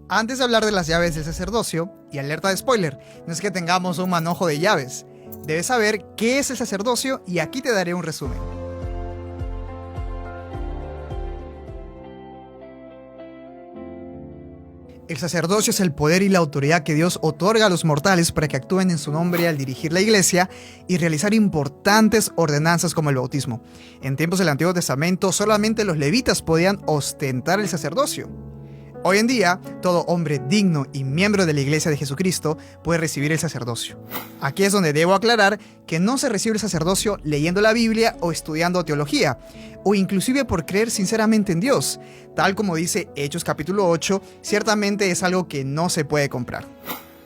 Antes de hablar de las llaves del sacerdocio, y alerta de spoiler, no es que tengamos un manojo de llaves. Debes saber qué es el sacerdocio y aquí te daré un resumen. El sacerdocio es el poder y la autoridad que Dios otorga a los mortales para que actúen en su nombre al dirigir la iglesia y realizar importantes ordenanzas como el bautismo. En tiempos del Antiguo Testamento, solamente los levitas podían ostentar el sacerdocio. Hoy en día, todo hombre digno y miembro de la Iglesia de Jesucristo puede recibir el sacerdocio. Aquí es donde debo aclarar que no se recibe el sacerdocio leyendo la Biblia o estudiando teología, o inclusive por creer sinceramente en Dios. Tal como dice Hechos capítulo 8, ciertamente es algo que no se puede comprar.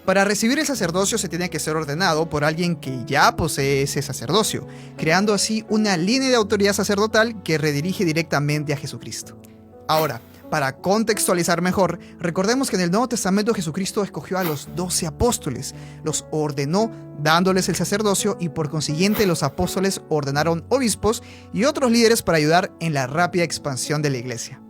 Para recibir el sacerdocio se tiene que ser ordenado por alguien que ya posee ese sacerdocio, creando así una línea de autoridad sacerdotal que redirige directamente a Jesucristo. Ahora, para contextualizar mejor, recordemos que en el Nuevo Testamento Jesucristo escogió a los 12 apóstoles, los ordenó dándoles el sacerdocio y por consiguiente los apóstoles ordenaron obispos y otros líderes para ayudar en la rápida expansión de la iglesia.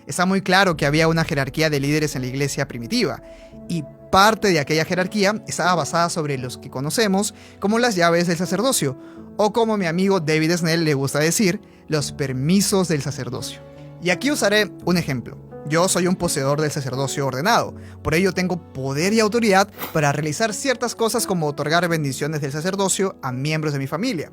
Está muy claro que había una jerarquía de líderes en la iglesia primitiva y parte de aquella jerarquía estaba basada sobre los que conocemos como las llaves del sacerdocio o como mi amigo David Snell le gusta decir, los permisos del sacerdocio. Y aquí usaré un ejemplo. Yo soy un poseedor del sacerdocio ordenado, por ello tengo poder y autoridad para realizar ciertas cosas como otorgar bendiciones del sacerdocio a miembros de mi familia.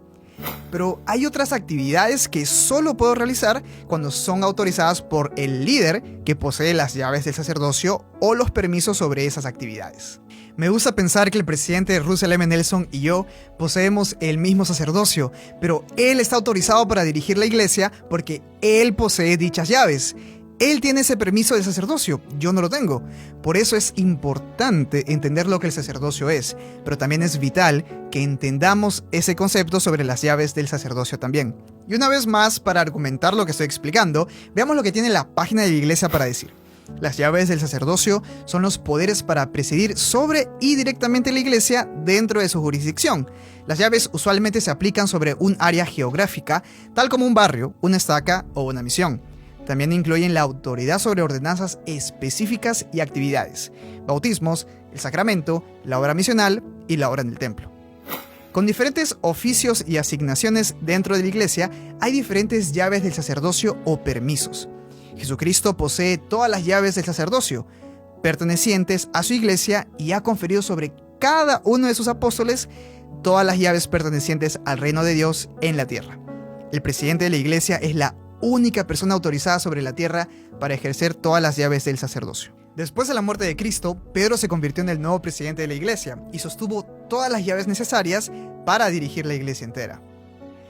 Pero hay otras actividades que solo puedo realizar cuando son autorizadas por el líder que posee las llaves del sacerdocio o los permisos sobre esas actividades. Me gusta pensar que el presidente Russell M. Nelson y yo poseemos el mismo sacerdocio, pero él está autorizado para dirigir la iglesia porque él posee dichas llaves. Él tiene ese permiso de sacerdocio, yo no lo tengo. Por eso es importante entender lo que el sacerdocio es, pero también es vital que entendamos ese concepto sobre las llaves del sacerdocio también. Y una vez más, para argumentar lo que estoy explicando, veamos lo que tiene la página de la iglesia para decir. Las llaves del sacerdocio son los poderes para presidir sobre y directamente la iglesia dentro de su jurisdicción. Las llaves usualmente se aplican sobre un área geográfica, tal como un barrio, una estaca o una misión. También incluyen la autoridad sobre ordenanzas específicas y actividades, bautismos, el sacramento, la obra misional y la obra en el templo. Con diferentes oficios y asignaciones dentro de la iglesia, hay diferentes llaves del sacerdocio o permisos. Jesucristo posee todas las llaves del sacerdocio, pertenecientes a su iglesia, y ha conferido sobre cada uno de sus apóstoles todas las llaves pertenecientes al reino de Dios en la tierra. El presidente de la iglesia es la única persona autorizada sobre la tierra para ejercer todas las llaves del sacerdocio. Después de la muerte de Cristo, Pedro se convirtió en el nuevo presidente de la iglesia y sostuvo todas las llaves necesarias para dirigir la iglesia entera.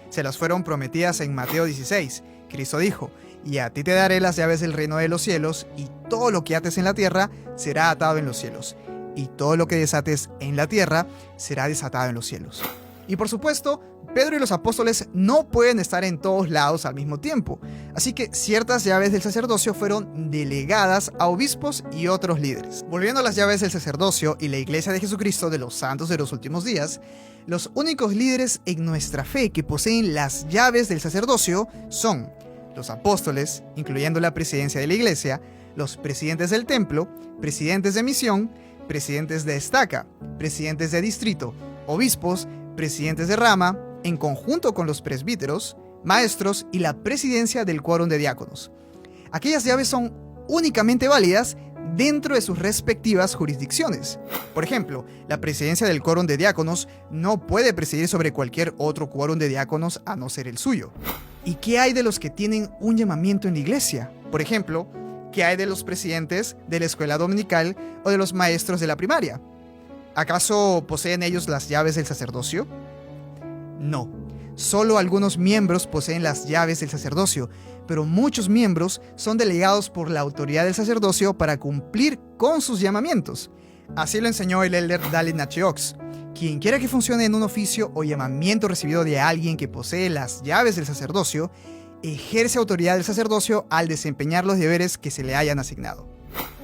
Se las fueron prometidas en Mateo 16. Cristo dijo: "Y a ti te daré las llaves del reino de los cielos, y todo lo que ates en la tierra será atado en los cielos, y todo lo que desates en la tierra será desatado en los cielos". Y por supuesto, Pedro y los apóstoles no pueden estar en todos lados al mismo tiempo, así que ciertas llaves del sacerdocio fueron delegadas a obispos y otros líderes. Volviendo a las llaves del sacerdocio y la Iglesia de Jesucristo de los Santos de los Últimos Días, los únicos líderes en nuestra fe que poseen las llaves del sacerdocio son los apóstoles, incluyendo la presidencia de la iglesia, los presidentes del templo, presidentes de misión, presidentes de estaca, presidentes de distrito, obispos, presidentes de rama, en conjunto con los presbíteros, maestros y la presidencia del quórum de diáconos. Aquellas llaves son únicamente válidas dentro de sus respectivas jurisdicciones. Por ejemplo, la presidencia del quórum de diáconos no puede presidir sobre cualquier otro quórum de diáconos a no ser el suyo. ¿Y qué hay de los que tienen un llamamiento en la iglesia? Por ejemplo, ¿qué hay de los presidentes de la escuela dominical o de los maestros de la primaria? ¿Acaso poseen ellos las llaves del sacerdocio? No, solo algunos miembros poseen las llaves del sacerdocio, pero muchos miembros son delegados por la autoridad del sacerdocio para cumplir con sus llamamientos. Así lo enseñó el elder Dallin H. Oaks. Quien quiera que funcione en un oficio o llamamiento recibido de alguien que posee las llaves del sacerdocio, ejerce autoridad del sacerdocio al desempeñar los deberes que se le hayan asignado.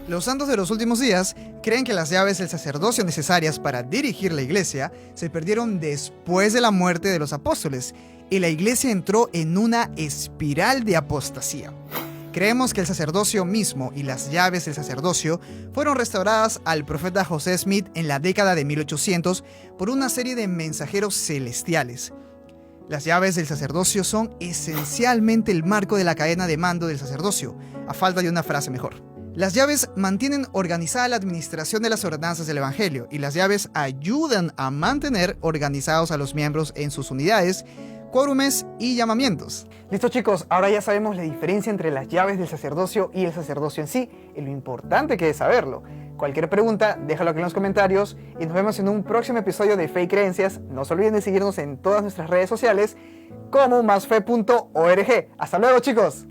Los santos de los últimos días creen que las llaves del sacerdocio necesarias para dirigir la iglesia se perdieron después de la muerte de los apóstoles y la iglesia entró en una espiral de apostasía. Creemos que el sacerdocio mismo y las llaves del sacerdocio fueron restauradas al profeta José Smith en la década de 1800 por una serie de mensajeros celestiales. Las llaves del sacerdocio son esencialmente el marco de la cadena de mando del sacerdocio, a falta de una frase mejor. Las llaves mantienen organizada la administración de las ordenanzas del Evangelio, y las llaves ayudan a mantener organizados a los miembros en sus unidades, quórumes y llamamientos. Listo, chicos, ahora ya sabemos la diferencia entre las llaves del sacerdocio y el sacerdocio en sí, y lo importante que es saberlo. Cualquier pregunta, déjalo aquí en los comentarios y nos vemos en un próximo episodio de Fe y Creencias. No se olviden de seguirnos en todas nuestras redes sociales como masfe.org. ¡Hasta luego, chicos!